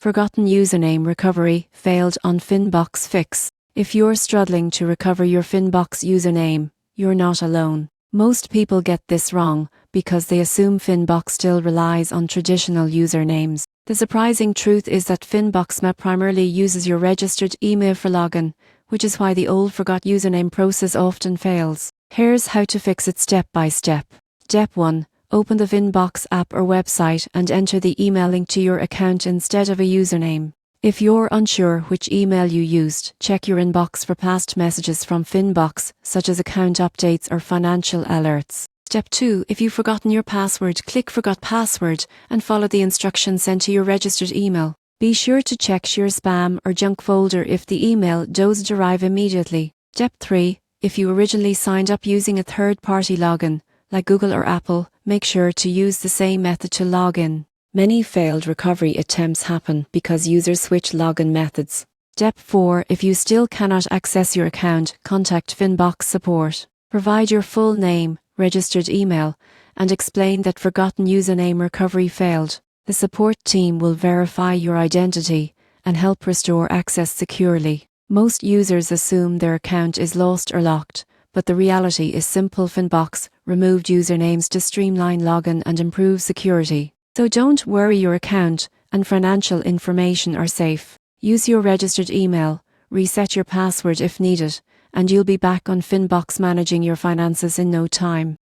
Forgotten username recovery failed on Finbox Fix. If you're struggling to recover your Finbox username, you're not alone. Most people get this wrong because they assume Finbox still relies on traditional usernames. The surprising truth is that Finbox primarily uses your registered email for login, which is why the old forgot username process often fails. Here's how to fix it step by step. Step 1. Open the Finbox app or website and enter the email link to your account instead of a username. If you're unsure which email you used, check your inbox for past messages from Finbox, such as account updates or financial alerts. Step 2. If you've forgotten your password, click Forgot Password and follow the instructions sent to your registered email. Be sure to check your spam or junk folder if the email doesn't arrive immediately. Step 3. If you originally signed up using a third-party login, like Google or Apple, make sure to use the same method to log in. Many failed recovery attempts happen because users switch login methods. Step 4. If you still cannot access your account, contact Finbox support. Provide your full name, registered email, and explain that forgotten username recovery failed. The support team will verify your identity and help restore access securely. Most users assume their account is lost or locked, but the reality is simple. Finbox removed usernames to streamline login and improve security. So don't worry, your account and financial information are safe. Use your registered email, reset your password if needed, and you'll be back on Finbox managing your finances in no time.